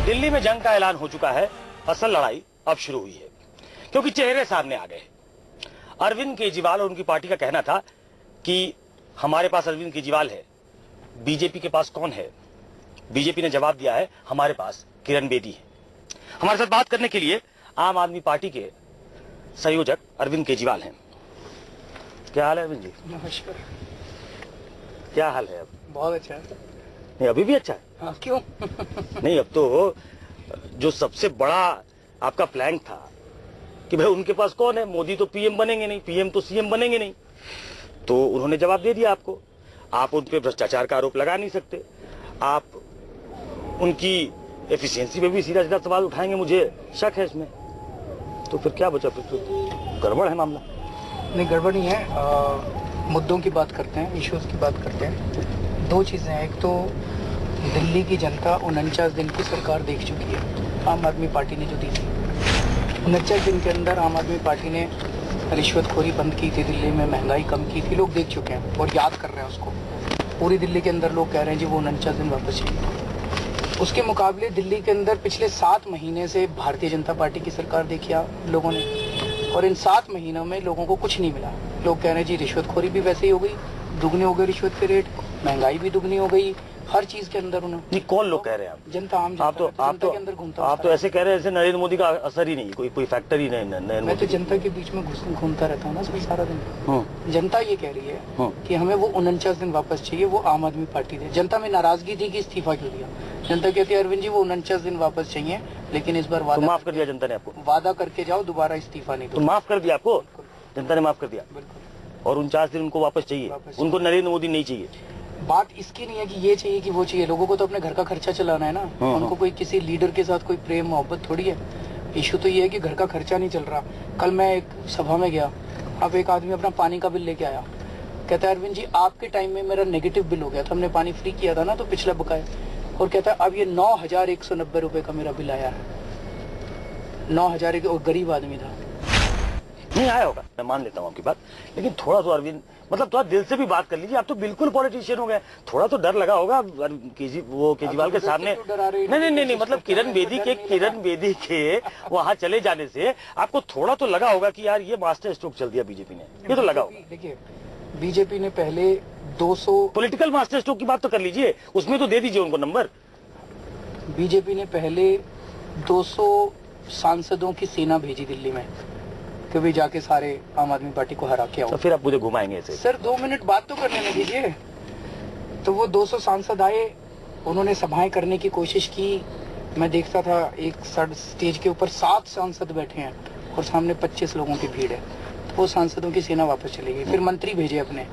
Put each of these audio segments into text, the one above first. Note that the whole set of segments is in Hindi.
दिल्ली में जंग का ऐलान हो चुका है, असल लड़ाई अब शुरू हुई है, क्योंकि चेहरे सामने आ गए। अरविंद केजरीवाल और उनकी पार्टी का कहना था कि हमारे पास अरविंद केजरीवाल है, बीजेपी के पास कौन है? बीजेपी ने जवाब दिया है, हमारे पास किरण बेदी है। हमारे साथ बात करने के लिए आम आदमी पार्टी के संयोजक अरविंद केजरीवाल हैं। क्या हाल है अरविंद जी? नमस्कार। क्या हाल है? अब बहुत अच्छा है। नहीं, अभी भी अच्छा है। हाँ, क्यों? नहीं, अब तो जो सबसे बड़ा आपका प्लान था कि भाई उनके पास कौन है, मोदी तो पीएम बनेंगे नहीं, पीएम तो सीएम बनेंगे नहीं, तो उन्होंने जवाब दे दिया आपको। आप उन पे भ्रष्टाचार का आरोप लगा नहीं सकते, आप उनकी एफिशिएंसी पे भी सीधा सीधा सवाल उठाएंगे, मुझे शक है इसमें। तो फिर क्या बचा? फिर तो गड़बड़ है मामला। नहीं, गड़बड़ नहीं है। मुद्दों की बात करते हैं, इश्यूज की बात करते हैं। दो चीजें हैं, एक तो दिल्ली की जनता 49 दिन की सरकार देख चुकी है, आम आदमी पार्टी ने जो दी थी। 49 दिन के अंदर आम आदमी पार्टी ने रिश्वतखोरी बंद की थी, दिल्ली में महंगाई कम की थी, लोग देख चुके हैं और याद कर रहे हैं उसको। पूरी दिल्ली के अंदर लोग कह रहे हैं जी वो 49 दिन वापस चाहिए। उसके मुकाबले दिल्ली के अंदर पिछले 7 महीने से भारतीय जनता पार्टी की सरकार देखी लोगों ने, और इन 7 महीनों में लोगों को कुछ नहीं मिला। लोग कह रहे हैं जी रिश्वतखोरी भी वैसे ही हो गई, दुगने हो गए रिश्वत के रेट, महंगाई भी दुगनी हो गई, हर चीज के अंदर उन्होंने। नहीं, कौन लोग कह रहे हैं? आप जनता, आम जनता के अंदर घूमता। आप तो ऐसे कह रहे हैं जैसे नरेंद्र मोदी का असर ही नहीं, कोई फैक्टर ही नहीं। मैं तो जनता के बीच में घूमता रहता हूँ ना सर, सारा दिन। जनता ये कह रही है कि हमें वो 49 दिन वापस चाहिए, वो आम आदमी पार्टी दे। जनता में नाराजगी थी कि इस्तीफा क्यों दिया। जनता कहती है अरविंद जी वो 49 दिन वापस चाहिए, लेकिन इस बार वादा माफ कर दिया जनता ने आपको। वादा करके जाओ, दोबारा इस्तीफा नहीं दो। तो माफ कर दिया आपको, जनता ने माफ कर दिया। बिल्कुल। और 49 दिन उनको वापस चाहिए, उनको नरेंद्र मोदी नहीं चाहिए। बात इसकी नहीं है कि ये चाहिए कि वो चाहिए, लोगों को तो अपने घर का खर्चा चलाना है ना। उनको कोई किसी लीडर के साथ कोई प्रेम मोहब्बत थोड़ी है। इशू तो ये है कि घर का खर्चा नहीं चल रहा। कल मैं एक सभा में गया, अब एक आदमी अपना पानी का बिल लेके आया, कहता है अरविंद जी आपके टाइम में मेरा नेगेटिव बिल हो गया था, हमने पानी फ्री किया था ना, तो पिछला बकाया, और कहता है अब ये 9,190 रुपए का मेरा बिल आया है। 9,000, और गरीब आदमी था। नहीं आया होगा, मैं मान लेता हूँ आपकी बात, लेकिन थोड़ा तो अरविंद मतलब थोड़ा दिल से भी बात कर लीजिए। आप तो बिल्कुल पॉलिटिशियन हो गए, थोड़ा तो डर लगा होगा केजरीवाल के सामने। नहीं, मतलब किरण बेदी के वहाँ चले जाने से आपको थोड़ा तो लगा होगा कि यार ये मास्टर स्ट्रोक चल दिया बीजेपी ने, ये तो लगा होगा। देखिए, बीजेपी ने पहले 200 पॉलिटिकल मास्टर स्ट्रोक की बात तो कर लीजिए, उसमें तो दे दीजिए उनको नंबर। बीजेपी ने पहले 200 सांसदों की सेना भेजी दिल्ली में कि भी जाके सारे आम आदमी पार्टी को हरा के आओ। तो फिर आप मुझे घुमाएंगे ऐसे? सर 2 मिनट बात तो करने में दीजिए। तो वो 200 सांसद आए, उन्होंने सभाएं करने की कोशिश की। मैं देखता था एक स्टेज के ऊपर 7 सांसद बैठे हैं और सामने 25 लोगों की भीड़ है। तो वो सांसदों की सेना वापस चली गई। फिर मंत्री भेजे अपने।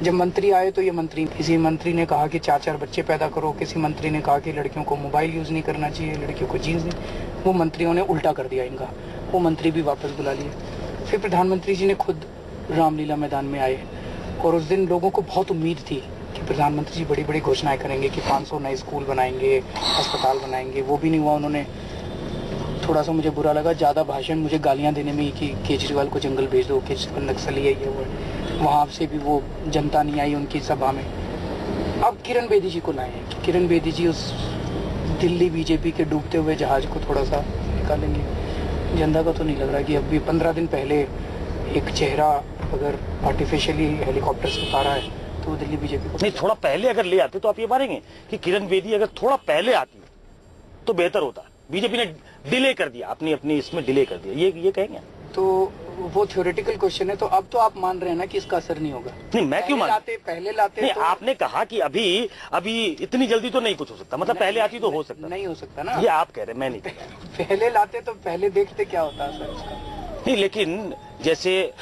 जब मंत्री आए तो ये मंत्री, किसी मंत्री ने कहा कि 4-4 बच्चे पैदा करो, किसी मंत्री ने कहा कि लड़कियों को मोबाइल यूज नहीं करना चाहिए, लड़कियों को जीन्स नहीं। वो मंत्रियों ने उल्टा कर दिया इनका, वो मंत्री भी वापस बुला लिए। फिर प्रधानमंत्री जी ने खुद रामलीला मैदान में आए, और उस दिन लोगों को बहुत उम्मीद थी कि प्रधानमंत्री जी बड़ी बड़ी घोषणाएं करेंगे कि 500 नए स्कूल बनाएंगे, अस्पताल बनाएंगे। वो भी नहीं हुआ। उन्होंने, थोड़ा सा मुझे बुरा लगा, ज़्यादा भाषण मुझे गालियां देने में ही कि केजरीवाल को जंगल भेज दो, केजरीवाल नक्सली है, ये वो। वहाँ से भी वो जनता नहीं आई उनकी सभा में। अब किरण बेदी जी को लाए हैं कि किरण बेदी जी उस दिल्ली बीजेपी के डूबते हुए जहाज को थोड़ा सा निकालेंगे। जनता का तो नहीं लग रहा कि अभी 15 दिन पहले एक चेहरा अगर आर्टिफिशियली हेलीकॉप्टर से उतारा है तो वो दिल्ली बीजेपी को। नहीं, थोड़ा पहले अगर ले आते तो आप ये मानेंगे कि किरण बेदी अगर थोड़ा पहले आती तो बेहतर होता। बीजेपी ने डिले कर दिया, अपनी इसमें डिले कर दिया, ये कहेंगे? तो वो थ्योरेटिकल क्वेश्चन है। तो अब तो आप मान रहे हैं ना कि इसका असर नहीं होगा। नहीं, मैं क्यों पहले लाते नहीं, तो आपने कहा कि अभी इतनी जल्दी तो नहीं कुछ हो सकता, मतलब पहले आती तो हो सकता। नहीं हो सकता ना, ये आप कह रहे हैं, मैं नहीं। पहले लाते तो पहले देखते क्या होता है सर इसका। नहीं, लेकिन जैसे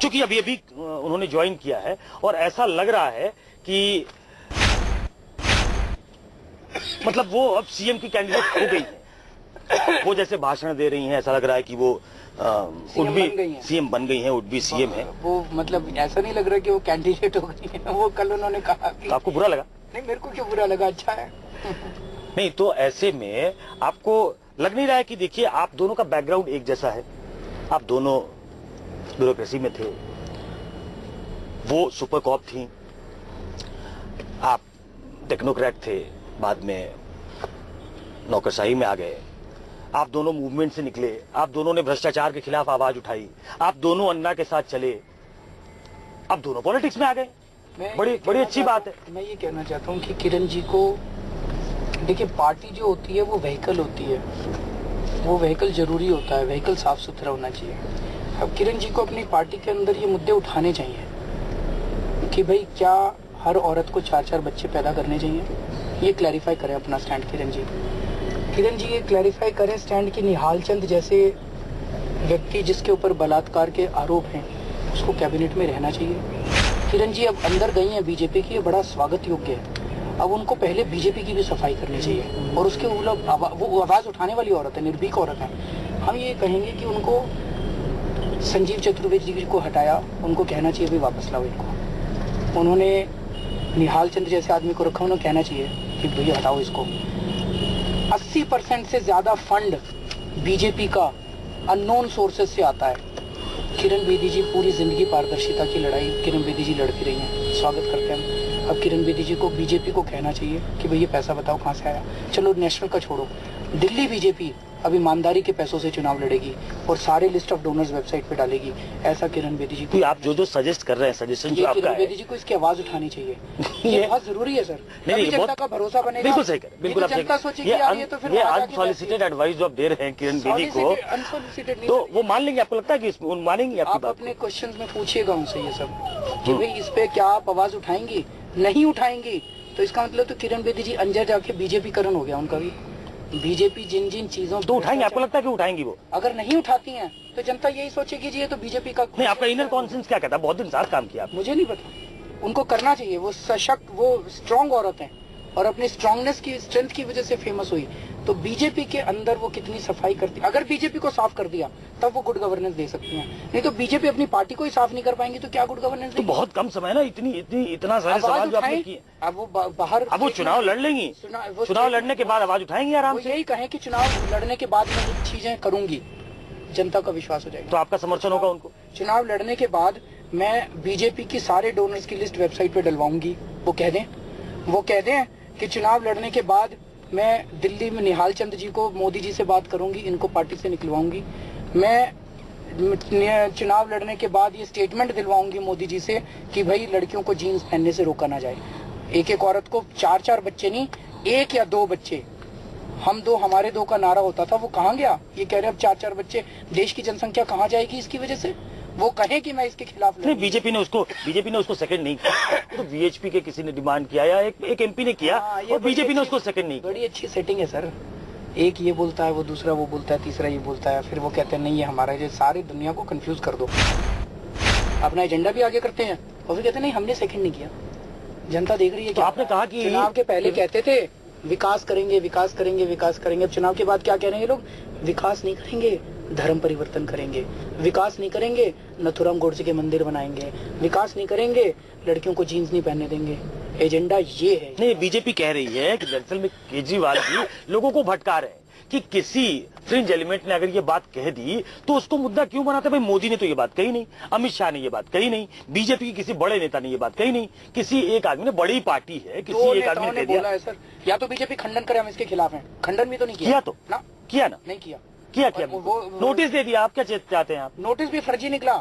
चूंकि अभी उन्होंने ज्वाइन किया है और ऐसा लग रहा है कि मतलब वो अब सीएम की कैंडिडेट हो गई है। वो जैसे भाषण दे रही हैं, ऐसा लग रहा है कि वो सीएम बन गई हैं, वुड बी सीएम है। वो मतलब ऐसा नहीं लग रहा कि वो कैंडिडेट हो गई है। वो कल उन्होंने कहा कि... तो आपको बुरा लगा? नहीं, मेरे को क्यों बुरा लगा, अच्छा है। नहीं, तो ऐसे में आपको लग नहीं रहा है कि देखिए आप दोनों का बैकग्राउंड एक जैसा है, आप दोनों ब्यूरोक्रेसी में थे, वो सुपर कॉप थी, आप टेक्नोक्रेट थे, बाद में नौकरशाही में आ गए, आप दोनों मूवमेंट से निकले, आप दोनों ने भ्रष्टाचार के खिलाफ आवाज उठाई, आप दोनों अन्ना के साथ चले, अब दोनों पॉलिटिक्स में आ गए। बड़ी अच्छी बात है। मैं ये कहना चाहता हूँ कि किरण जी को देखिए, पार्टी जो होती है वो व्हीकल होती है, वो व्हीकल जरूरी होता है, व्हीकल साफ सुथरा होना चाहिए। अब किरण जी को अपनी पार्टी के अंदर ये मुद्दे उठाने चाहिए कि भाई क्या हर औरत को 4-4 बच्चे पैदा करने चाहिए, ये क्लैरिफाई करें अपना स्टैंड। किरण जी ये क्लैरिफाई करें स्टैंड की निहाल चंद जैसे व्यक्ति जिसके ऊपर बलात्कार के आरोप हैं उसको कैबिनेट में रहना चाहिए। किरण जी अब अंदर गई हैं बीजेपी की, ये बड़ा स्वागत योग्य है। अब उनको पहले बीजेपी की भी सफाई करनी चाहिए और उसके वो आवाज उठाने वाली औरत है, निर्भीक औरत है। हम ये कहेंगे कि उनको संजीव चतुर्वेदी जी को हटाया, उनको कहना चाहिए भी वापस लाओ इनको। उन्होंने निहाल चंद जैसे आदमी को रखा, उन्हें कहना चाहिए कि भैया हटाओ इसको। 80% से ज्यादा फंड बीजेपी का अननोन सोर्सेज से आता है। किरण बेदी जी पूरी जिंदगी पारदर्शिता की लड़ाई किरण बेदी जी लड़ती रही हैं, स्वागत करते हैं। अब किरण बेदी जी को बीजेपी को कहना चाहिए कि भैया पैसा बताओ कहाँ से आया। चलो नेशनल का छोड़ो, दिल्ली बीजेपी अब ईमानदारी के पैसों से चुनाव लड़ेगी और सारे लिस्ट ऑफ डोनर्स वेबसाइट पे डालेगी। ऐसा किरण बेदी जी को आप जो सजेस्ट कर रहे हैं, सजेशन जो आपका है, किरण बेदी जी को इसकी आवाज उठानी चाहिए। ये बहुत जरूरी है सर। नहीं, जनता का भरोसा बनेगा। बिल्कुल सही कर, बिल्कुल आप जनता सोचेगी ये अनसॉलिसिटेड एडवाइस जो आप दे रहे हैं किरण बेदी को, तो वो मान लेंगे? आपको लगता है कि मानेंगे आपकी बात? आप अपने क्वेश्चन में पूछिएगा उनसे ये सब कि भाई इस पे क्या आप आवाज उठाएंगी। नहीं उठाएंगी तो इसका मतलब तो किरण बेदी जी अंदर जाके बीजेपी करण हो गया उनका भी। बीजेपी जिन जिन चीजों तो उठाएंगे, आपको लगता है कि उठाएंगी वो? अगर नहीं उठाती हैं तो जनता यही सोचेगी जी ये तो बीजेपी का। नहीं, आपका इनर कॉन्सेंस क्या कहता है? बहुत दिन साथ काम किया आप। मुझे नहीं पता, उनको करना चाहिए। वो सशक्त, वो स्ट्रांग औरत है और अपनी स्ट्रांगनेस की, स्ट्रेंथ की वजह से फेमस हुई। तो बीजेपी के अंदर वो कितनी सफाई करती, अगर बीजेपी को साफ कर दिया तब वो गुड गवर्नेंस दे सकती हैं। नहीं तो बीजेपी अपनी पार्टी को ही साफ नहीं कर पाएंगी तो क्या गुड गवर्नेंस? तो बहुत कम समय ना, इतना सारे सवाल जो आपने किए। अब वो बाहर, अब वो चुनाव लड़ लेंगी, चुनाव लड़ने के बाद आवाज उठाएंगी आराम से। यही कहें कि चुनाव लड़ने के बाद मैं कुछ चीजें करूंगी, जनता का विश्वास हो जाएगा। तो आपका समर्थन होगा उनको? चुनाव लड़ने के बाद मैं बीजेपी की सारे डोनर्स की लिस्ट वेबसाइट पे डलवाऊंगी। वो कह दें कि चुनाव लड़ने के बाद मैं दिल्ली में निहाल चंद जी को, मोदी जी से बात करूंगी, इनको पार्टी से निकलवाऊंगी। मैं चुनाव लड़ने के बाद ये स्टेटमेंट दिलवाऊंगी मोदी जी से कि भाई लड़कियों को जीन्स पहनने से रोका ना जाए। एक औरत को 4-4 बच्चे नहीं, 1 या 2 बच्चे, हम 2 हमारे 2 का नारा होता था, वो कहाँ गया? ये कह रहे अब 4-4 बच्चे। देश की जनसंख्या कहाँ जाएगी इसकी वजह से? वो कहे कि मैं इसके खिलाफ नहीं। बीजेपी ने उसको सेकंड नहीं किया, तो वीएचपी के किसी ने डिमांड किया या एक एमपी ने किया, और बीजेपी ने उसको सेकंड नहीं किया। बड़ी अच्छी सेटिंग है सर। एक ये बोलता है, वो दूसरा वो बोलता है, तीसरा ये बोलता है, फिर वो कहते हैं नहीं ये हमारा। ये सारी दुनिया को कंफ्यूज कर दो, अपना एजेंडा भी आगे करते हैं और फिर कहते हैं नहीं हमने सेकंड नहीं किया। जनता देख रही है कि आपने कहा कि चुनाव के पहले कहते थे विकास करेंगे, विकास करेंगे, विकास करेंगे। अब चुनाव के बाद क्या कह रहे हैं ये लोग? विकास नहीं करेंगे, धर्म परिवर्तन करेंगे। विकास नहीं करेंगे, नथुराम गोडसे के मंदिर बनाएंगे। विकास नहीं करेंगे, लड़कियों को जीन्स नहीं पहनने देंगे। एजेंडा ये है। नहीं, बीजेपी कह रही है कि दरअसल में केजरीवाल जी लोगों को भटका रहे हैं कि किसी फ्रिंज एलिमेंट ने अगर ये बात कह दी तो उसको मुद्दा क्यों बनाते? भाई मोदी ने तो ये बात कही नहीं, अमित शाह ने ये बात कही नहीं, बीजेपी की किसी बड़े नेता ने ये बात कही नहीं, किसी एक आदमी ने, बड़ी पार्टी है, किसी एक आदमी ने बोला है सर। या तो बीजेपी खंडन करे, हम इसके खिलाफ हैं। खंडन भी तो नहीं किया तो ना, किया ना, नहीं किया, नोटिस दे दिया। आप क्या चाहते हैं? आप नोटिस भी फर्जी निकला,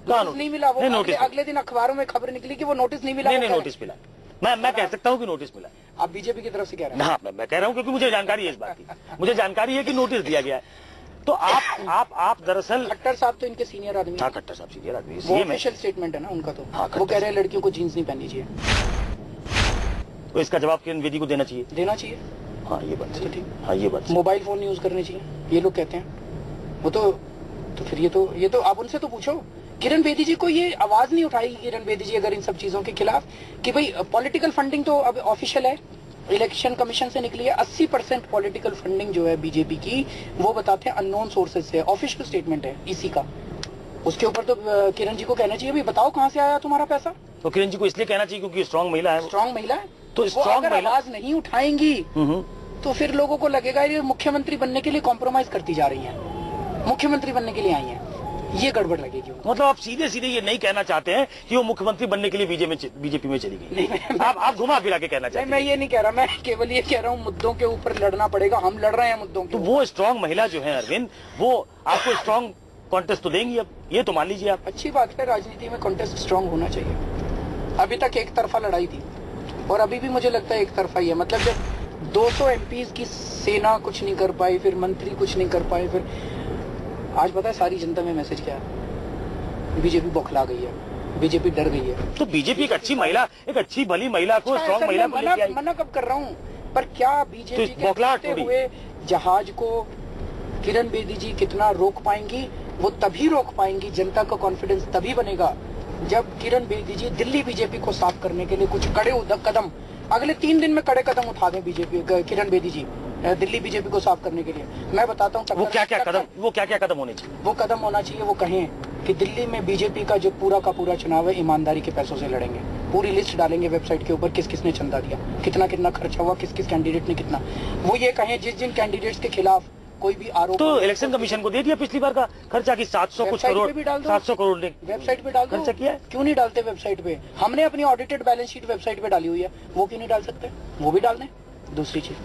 नोटिस नहीं मिला। वो अगले दिन अखबारों में खबर निकली कि वो नोटिस नहीं मिला। नहीं, नोटिस मिला। मैं कह सकता हूँ कि नोटिस मिला। आप बीजेपी की तरफ से कह रहे हैं? हाँ, मैं कह रहा हूँ क्योंकि मुझे जानकारी है इस बात की। मुझे जानकारी है कि नोटिस दिया गया है। तो आप दरअसल खट्टर साहब तो इनके सीनियर आदमी। हाँ, खट्टर साहब सीनियर आदमी, वो ऑफिशियल स्टेटमेंट है ना उनका। तो हाँ, वो कह रहे हैं लड़कियों को जीन्स नहीं पहननी चाहिए। तो इसका जवाब किरण बेदी को देना चाहिए। हाँ, ये बात ठीक। हाँ, ये बात। मोबाइल फोन यूज करने चाहिए, ये लोग कहते हैं। वो तो फिर ये तो आप उनसे तो पूछो। किरण बेदी जी को ये आवाज नहीं उठाई, किरण बेदी जी अगर इन सब चीजों के खिलाफ, कि भाई पॉलिटिकल फंडिंग तो अब ऑफिशियल है, इलेक्शन कमीशन से निकली है। 80% पॉलिटिकल फंडिंग जो है बीजेपी की, वो बताते हैं अननोन सोर्सेज से। ऑफिशियल स्टेटमेंट है इसी का। उसके ऊपर तो किरण जी को कहना चाहिए भाई बताओ कहाँ से आया तुम्हारा पैसा। तो किरण जी को इसलिए कहना चाहिए क्योंकि स्ट्रांग महिला है। स्ट्रांग महिला है तो स्ट्रांग महिला आवाज नहीं उठाएंगी तो फिर लोगों को लगेगा ये मुख्यमंत्री बनने के लिए कॉम्प्रोमाइज करती जा रही है। मुख्यमंत्री बनने के लिए आई है, ये गड़बड़ लगेगी उनको। मतलब आप सीधे सीधे ये नहीं कहना चाहते हैं कि वो मुख्यमंत्री बनने के लिए बीजेपी में चली गई? नहीं, आप घुमा फिरा के कहना चाहते हैं? मैं ये नहीं कह रहा, मैं केवल ये कह रहा हूँ मुद्दों के ऊपर लड़ना पड़ेगा, हम लड़ रहे हैं मुद्दों के तो वो स्ट्रांग महिला जो है अरविंद, वो आपको स्ट्रांग कॉन्टेस्ट तो देंगी, अब ये तो मान लीजिए आप। अच्छी बात है, राजनीति में कॉन्टेस्ट स्ट्रांग होना चाहिए। अभी तक एक तरफा लड़ाई थी और अभी भी मुझे लगता है एक तरफा ही है। मतलब जब 200 एमपीज की सेना कुछ नहीं कर पाई, फिर मंत्री कुछ नहीं कर पाए, फिर आज पता है सारी जनता में मैसेज क्या है? बीजेपी बौखला गई है, बीजेपी डर गई है। तो बीजेपी एक अच्छी महिला, एक अच्छी भली महिला को, स्ट्रांग महिला को लेके आई। मना कब कर रहा हूँ, पर क्या बीजेपी तो के बौखलाहट टूटे थोड़ी। हुए जहाज को किरण बेदी जी कितना रोक पाएंगी? वो तभी रोक पाएंगी, जनता का कॉन्फिडेंस तभी बनेगा जब किरण बेदी जी दिल्ली बीजेपी को साफ करने के लिए कुछ कड़े कदम अगले 3 दिन में कड़े कदम उठा दें बीजेपी, किरण बेदी जी दिल्ली बीजेपी को साफ करने के लिए। मैं बताता हूँ वो क्या क्या कदम होने चाहिए? वो कदम होना चाहिए, वो कहें कि दिल्ली में बीजेपी का जो पूरा का पूरा चुनाव है ईमानदारी के पैसों से लड़ेंगे। पूरी लिस्ट डालेंगे वेबसाइट के ऊपर, किस किसने चंदा दिया, कितना कितना खर्चा हुआ, किस किस कैंडिडेट ने कितना। वो ये कहें जिस जिन कैंडिडेट्स के खिलाफ कोई भी आरोप, तो इलेक्शन कमीशन को दे दिया पिछली बार का खर्चा की 700 कुछ करोड़, 700 करोड़ ने वेबसाइट पे डाल दो। खर्चा किया है? क्यों नहीं डालते वेबसाइट पे? हमने अपनी ऑडिटेड बैलेंस शीट वेबसाइट पे डाली हुई है, वो क्यों नहीं डाल सकते? वो भी डाल दें। दूसरी चीज,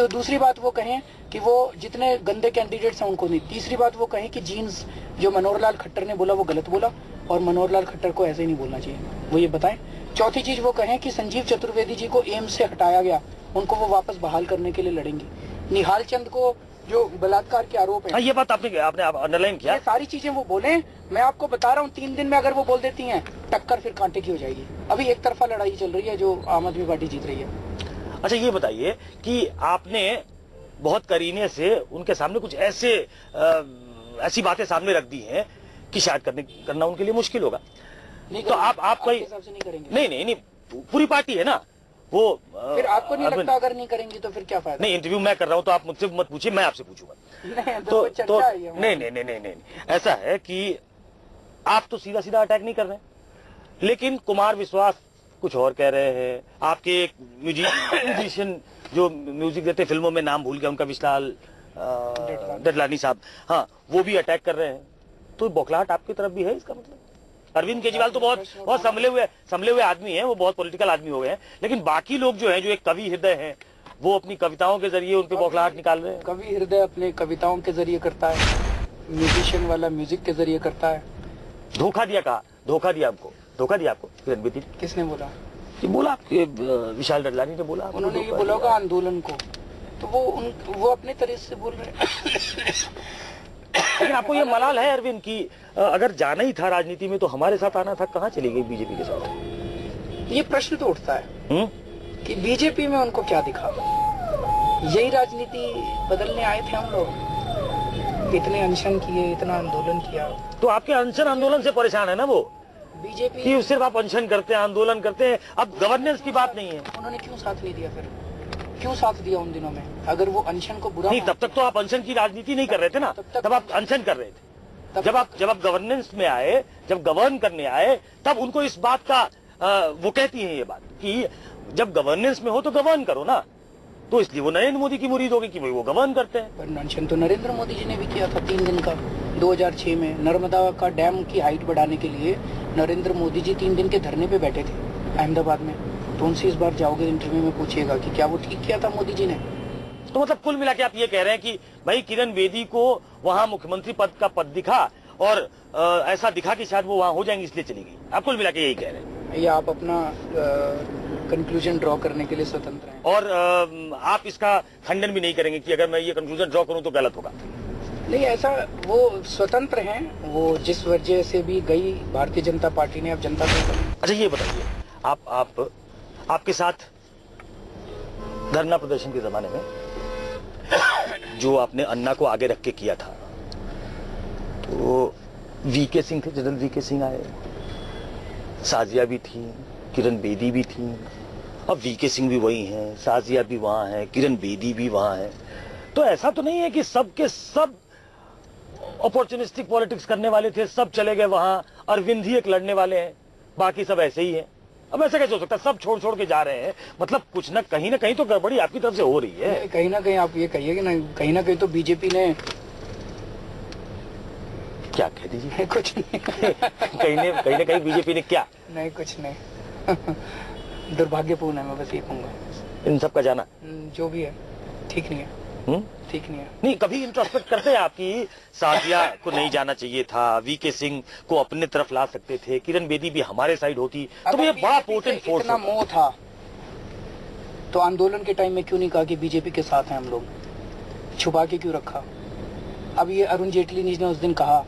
दूसरी बात वो कहें कि वो जितने गंदे कैंडिडेट्स हैं उनको नहीं। तीसरी बात वो कहें कि जीन्स जो मनोहर लाल खट्टर ने बोला वो गलत बोला और मनोहर लाल खट्टर को ऐसे ही नहीं बोलना चाहिए, वो ये बताएं। चौथी चीज वो कहें कि संजीव चतुर्वेदी जी को एम्स से हटाया गया, उनको वो वापस बहाल करने के लिए लड़ेंगी। निहाल चंद को जो बलात्कार के आरोप है, ये बात आपने अंडरलाइन किया। ये सारी चीजें वो बोले। मैं आपको बता रहा हूँ 3 दिन में अगर वो बोल देती हैं, टक्कर फिर कांटे की हो जाएगी। अभी एक तरफा लड़ाई चल रही है जो आम आदमी पार्टी जीत रही है। अच्छा ये बताइए कि आपने बहुत करीने से उनके सामने कुछ ऐसी बातें सामने रख दी हैं कि शायद करना उनके लिए मुश्किल होगा। नहीं तो आप कोई हिसाब से नहीं करेंगे? नहीं, पूरी पार्टी है ना वो। फिर आपको नहीं लगता अगर नहीं करेंगे तो फिर क्या फायदा? नहीं, इंटरव्यू मैं कर रहा हूं तो आप मुझसे मत पूछिए, मैं आपसे पूछूंगा। नहीं, ऐसा है कि आप तो सीधा सीधा अटैक नहीं कर रहे, लेकिन कुमार विश्वास कुछ और कह रहे हैं। आपके एक म्यूजिशियन जो म्यूजिक देते फिल्मों में, नाम भूल गया उनका, विशाल डडलानी साहब, हाँ, वो भी अटैक कर रहे हैं। तो बौखलाहट आपकी तरफ भी है इसका मतलब? अरविंद केजरीवाल तो बहुत संभले हुए आदमी हैं, वो बहुत पॉलिटिकल आदमी हो गए हैं, लेकिन बाकी लोग जो हैं, जो एक कवि हृदय हैं, वो अपनी कविताओं के जरिए उनके बौखलाहट निकाल रहे हैं। कवि हृदय अपने कविताओं के जरिए करता है, म्यूजिशियन वाला म्यूजिक के जरिए करता है। धोखा दिया आपको किरण बेदी? किसने बोला? बोला विशाल डडलानी ने बोला। उन्होंने ये बोला होगा आंदोलन को, तो वो अपने तरीके से बोल रहे हैं। लेकिन आपको ये मलाल है अरविंद कि अगर जाना ही था राजनीति में तो हमारे साथ आना था, कहाँ चली गई बीजेपी के साथ? ये प्रश्न तो उठता है कि बीजेपी में उनको क्या दिखा? यही राजनीति बदलने आए थे हम लोग, इतने अनशन किए, इतना आंदोलन किया। तो आपके अनशन आंदोलन से परेशान है ना वो बीजेपी कि सिर्फ आप अनशन करते हैं, आंदोलन करते हैं, अब गवर्नेंस की बात नहीं है। उन्होंने क्यों साथ नहीं दिया? फिर क्यों साथ दिया उन दिनों में? अगर वो अनशन को बुरा नहीं, तब तक तो आप अनशन की राजनीति नहीं कर रहे थे ना, तब आप अनशन कर रहे थे। जब आप गवर्नेंस में आए, जब गवर्न करने आए, तब उनको इस बात का वो कहती हैं ये बात कि जब गवर्नेंस में हो तो गवर्न करो ना, तो इसलिए वो नरेंद्र मोदी की मुरीद होगी कि भाई वो गवर्न करते हैं। पर अनशन तो नरेंद्र मोदी जी ने भी किया था 3 दिन का, 2006 में नर्मदा का डैम की हाइट बढ़ाने के लिए नरेंद्र मोदी जी 3 दिन के धरने पे बैठे थे अहमदाबाद में। तो उनसे इस बार जाओगे इंटरव्यू में पूछिएगा कि क्या वो ठीक किया था मोदी जी ने? तो मतलब कुल मिला के आप ये कह रहे हैं कि भाई किरण बेदी को वहां मुख्यमंत्री पद का पद दिखा और ऐसा दिखा कि शायद वो वहां हो जाएंगे, इसलिए चली गई। आप कुल मिला के यही कह रहे हैं? ये आप अपना कंक्लूजन ड्रॉ करने के लिए स्वतंत्र हैं। और आप इसका खंडन भी नहीं करेंगे कि अगर मैं ये कंक्लूजन ड्रॉ करूं तो गलत होगा? नहीं, ऐसा वो स्वतंत्र हैं, वो जिस वजह से भी गई भारतीय जनता पार्टी ने, अब जनता को। अच्छा ये बताइए, आपके साथ धरना प्रदर्शन के जमाने में जो आपने अन्ना को आगे रख के किया था, तो वीके सिंह थे, जनरल वीके सिंह आए, साजिया भी थी, किरण बेदी भी थी, अब वीके सिंह भी वही हैं, साजिया भी वहां है, किरण बेदी भी वहां है। तो ऐसा तो नहीं है कि सब के सब अपॉर्चुनिस्टिक पॉलिटिक्स करने वाले थे, सब चले गए वहां, अरविंद ही एक लड़ने वाले हैं, बाकी सब ऐसे ही हैं? अब ऐसा कैसे हो सकता है? सब छोड़ के जा रहे हैं, मतलब कुछ ना कहीं तो गड़बड़ी आपकी तरफ से हो रही है। कहीं ना कहीं आप ये कहिए कि ना, कहीं ना कहीं तो बीजेपी ने क्या कह दीजिए। कुछ नहीं। कहीं ना कहीं बीजेपी ने क्या? नहीं, कुछ नहीं। दुर्भाग्यपूर्ण है, मैं बस ये कहूंगा। इन सब का जाना जो भी है ठीक नहीं है। ठीक नहीं है। नहीं, कभी इंट्रोस्पेक्ट करते हैं आपकी साथिया को नहीं जाना चाहिए था, वीके सिंह को अपने तरफ ला सकते थे, किरण बेदी भी हमारे साइड होती तो ये बड़ा पोटेंट फोर्स इतना मोह था तो आंदोलन के टाइम में क्यों नहीं कहा कि बीजेपी के साथ हैं हम लोग? छुपा के क्यों रखा? अब ये अरुण जेटली ने उस दिन कहा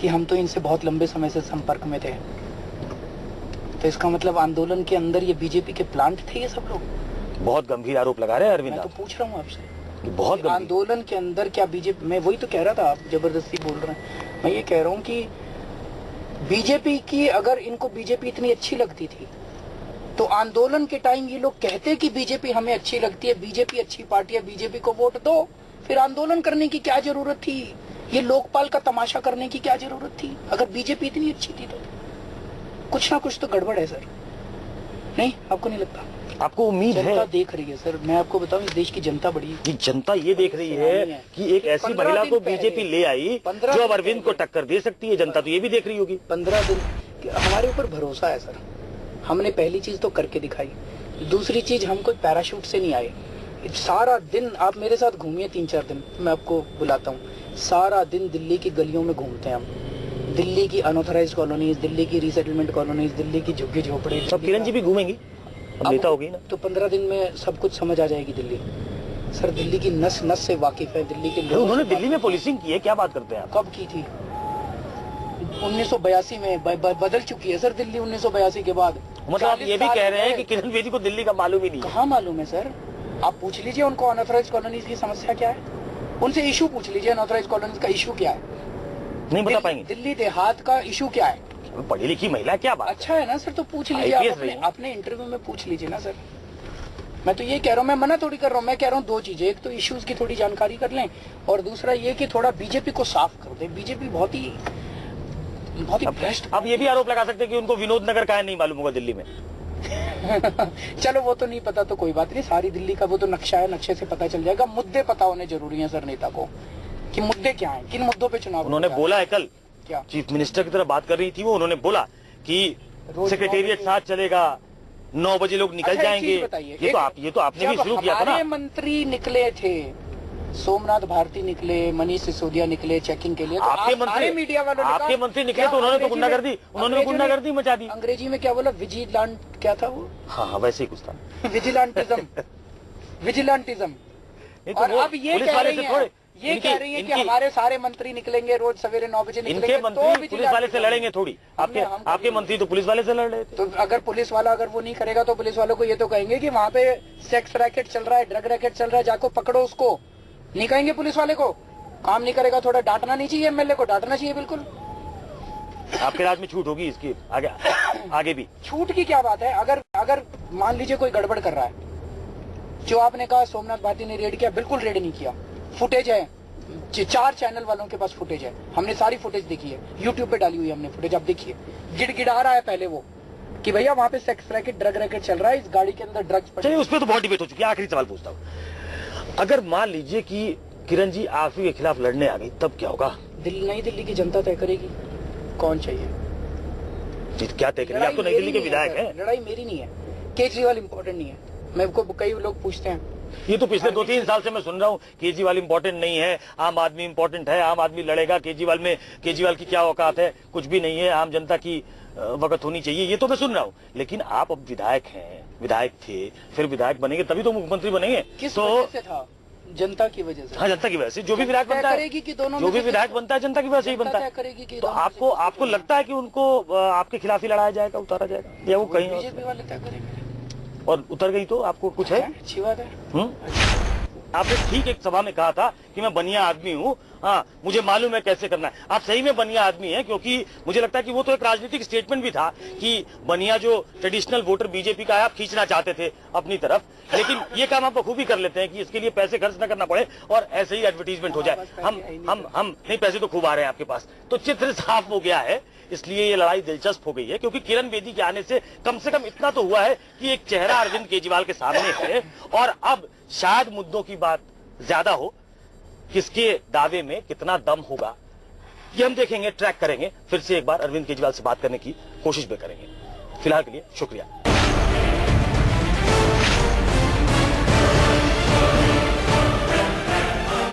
कि हम तो इनसे बहुत लंबे समय से संपर्क में थे, तो इसका मतलब आंदोलन के अंदर ये बीजेपी के प्लांट थे ये सब लोग? बहुत गंभीर आरोप लगा रहे हैं अरविंद। मैं तो पूछ रहा हूँ आपसे, बहुत आंदोलन के अंदर क्या बीजेपी, मैं वही तो कह रहा था, आप जबरदस्ती बोल रहे हैं। मैं ये कह रहा हूँ कि बीजेपी की, अगर इनको बीजेपी इतनी अच्छी लगती थी तो आंदोलन के टाइम ये लोग कहते कि बीजेपी हमें अच्छी लगती है, बीजेपी अच्छी पार्टी है, बीजेपी को वोट दो। फिर आंदोलन करने की क्या जरूरत थी? ये लोकपाल का तमाशा करने की क्या जरूरत थी? अगर बीजेपी इतनी अच्छी थी तो कुछ ना कुछ तो गड़बड़ है सर, नहीं? आपको नहीं लगता? आपको उम्मीद है? जनता देख रही है सर, मैं आपको बताऊं, इस देश की जनता बड़ी, जनता ये देख रही है कि एक ऐसी महिला को बीजेपी ले आई जो अब अरविंद को टक्कर दे सकती है। जनता तो ये भी देख रही होगी। 15 दिन हमारे ऊपर भरोसा है सर। हमने पहली चीज तो करके दिखाई, दूसरी चीज हम कोई पैराशूट से नहीं आए। सारा दिन आप मेरे साथ घूमिए 3-4 दिन, मैं आपको बुलाता हूँ। सारा दिन दिल्ली की गलियों में घूमते हैं हम, दिल्ली की अनऑथराइज्ड कॉलोनीज, दिल्ली की रीसेटलमेंट कॉलोनीज, दिल्ली की झुग्गी झोपड़ी। सब किरण जी भी घूमेंगी, अब नेता होगी ना, तो 15 दिन में सब कुछ समझ आ जाएगी दिल्ली। सर दिल्ली की नस नस से वाकिफ है, दिल्ली के लोग। उन्होंने दिल्ली में पुलिसिंग की है, क्या बात करते हैं आप? कब की थी? 1982 में बदल चुकी है सर दिल्ली, 1982 के बाद। मतलब आप ये भी कह रहे हैं कि किरण बेदी को दिल्ली का मालूम ही नहीं? कहाँ मालूम है सर, आप पूछ लीजिए उनको अनऑथराइज्ड कॉलोनीज की समस्या क्या है, उनसे इशू पूछ लीजिए, अनऑथराइज्ड कॉलोनीज का इशू क्या है? नहीं बता पाएंगे। दिल्ली देहात का इशू क्या है? पढ़ी लिखी महिला, क्या बात? अच्छा है ना सर, तो पूछ लीजिए आप, अपने इंटरव्यू में पूछ लीजिए ना सर। मैं तो ये कह रहा हूँ, मैं मना थोड़ी कर रहा हूँ, मैं कह रहा हूँ 2 चीजें, एक तो इश्यूज की थोड़ी जानकारी कर लें, और दूसरा ये कि थोड़ा बीजेपी को साफ कर दे। बीजेपी बहुत ही भ्रष्ट। आप ये भी आरोप लगा सकते हैं कि उनको विनोद नगर का है नहीं मालूम होगा दिल्ली में। चलो वो तो नहीं पता तो कोई बात नहीं, सारी दिल्ली का वो तो नक्शा है, नक्शे से पता चल जाएगा। मुद्दे पता होने जरूरी है सर नेता को, कि मुद्दे क्या हैं, किन मुद्दों पे चुनाव। उन्होंने बोला है कल, क्या चीफ मिनिस्टर की तरफ बात कर रही थी वो, उन्होंने बोला कि सेक्रेटेरिएट साथ चलेगा, 9 बजे लोग निकल जाएंगे। ये तो आपने भी शुरू किया था ना। हमारे मंत्री निकले थे, सोमनाथ भारती निकले, मनीष सिसोदिया निकले चेकिंग के लिए, तो आपके मंत्री निकले तो उन्होंने तो गुंडागर्दी मचा दी। अंग्रेजी में क्या बोला? विजिलेंट, क्या था वो? हाँ वैसे ही कुछ था। विजिलेंटिज्म। और अब ये कह रही है कि हमारे सारे मंत्री निकलेंगे, रोज सवेरे 9 बजे निकलेंगे। इनके मंत्री पुलिस वाले से लड़ेंगे थोड़ी, आपके मंत्री तो पुलिस वाले से लड़ रहे थे। तो अगर पुलिस वाला अगर वो नहीं करेगा तो पुलिस वालों को ये तो कहेंगे कि वहाँ पे सेक्स रैकेट चल रहा है, ड्रग रैकेट चल रहा है, जाको पकड़ो उसको। नहीं कहेंगे पुलिस वाले को? काम नहीं करेगा, थोड़ा डांटना नहीं चाहिए? एमएलए को डांटना चाहिए बिल्कुल। आपके राज में छूट होगी इसकी आगे भी? छूट की क्या बात है? अगर मान लीजिए कोई गड़बड़ कर रहा है, जो आपने कहा सोमनाथ भारती ने रेड किया, बिल्कुल रेड नहीं किया। फुटेज है, 4 चैनल वालों के पास फुटेज है, हमने सारी फुटेज देखी है, यूट्यूब पे डाली हुई है हमने फुटेज, आप देखिए। गिड़गिड़ा रहा है पहले वो कि भैया वहाँ पे सेक्स रैकेट, ड्रग रैकेट चल रहा है, इस गाड़ी के अंदर ड्रग्स। चलिए उस पर तो बहुत डिबेट हो चुकी है। आखिरी सवाल पूछता हूँ, अगर मान लीजिए कि किरण जी आरपी के खिलाफ लड़ने आ गई, तब क्या होगा? नई दिल्ली की जनता तय करेगी कौन चाहिए। क्या तय करेगी? आप तो नई दिल्ली के विधायक हैं। लड़ाई मेरी नहीं है, केजरीवाल इम्पोर्टेंट नहीं है। मेरे को कई लोग पूछते हैं, ये तो पिछले 2-3 साल से मैं सुन रहा हूँ, केजरीवाल इम्पोर्टेंट नहीं है, आम आदमी इम्पोर्टेंट है, आम आदमी लड़ेगा। केजरीवाल की क्या औकात है? कुछ भी नहीं है, आम जनता की वक्त होनी चाहिए, ये तो मैं सुन रहा हूँ। लेकिन आप अब विधायक हैं, विधायक थे, फिर विधायक बनेंगे तभी तो मुख्यमंत्री बनेंगे। किस वजह से था? जनता की वजह से। हाँ, जनता की वजह से। जो भी विधायक बनता है, जो भी विधायक बनता है जनता की वजह से ही बनता है। तो आपको लगता है कि उनको आपके खिलाफ ही लड़ाया जाएगा, उतारा जाएगा, या वो कहीं बीजेपी वाले तय करेंगे? और उतर गई तो आपको कुछ है? अच्छी बात है। आपने ठीक एक सभा में कहा था कि मैं बनिया आदमी हूँ, हाँ मुझे मालूम है कैसे करना है। आप सही में बनिया आदमी हैं, क्योंकि मुझे लगता है कि वो तो एक राजनीतिक स्टेटमेंट भी था कि बनिया जो ट्रेडिशनल वोटर बीजेपी का है आप खींचना चाहते थे अपनी तरफ, लेकिन ये काम आप बखूबी कर लेते हैं कि इसके लिए पैसे खर्च न करना पड़े और ऐसे ही एडवर्टीजमेंट हो जाए। हम नहीं, पैसे तो खूब आ रहे हैं आपके पास, तो चित्र साफ हो गया है। इसलिए ये लड़ाई दिलचस्प हो गई है, क्योंकि किरण बेदी के आने से कम इतना तो हुआ है कि एक चेहरा अरविंद केजरीवाल के सामने है, और अब शायद मुद्दों की बात ज्यादा हो, किसके दावे में कितना दम होगा ये हम देखेंगे, ट्रैक करेंगे, फिर से एक बार अरविंद केजरीवाल से बात करने की कोशिश भी करेंगे। फिलहाल के लिए शुक्रिया।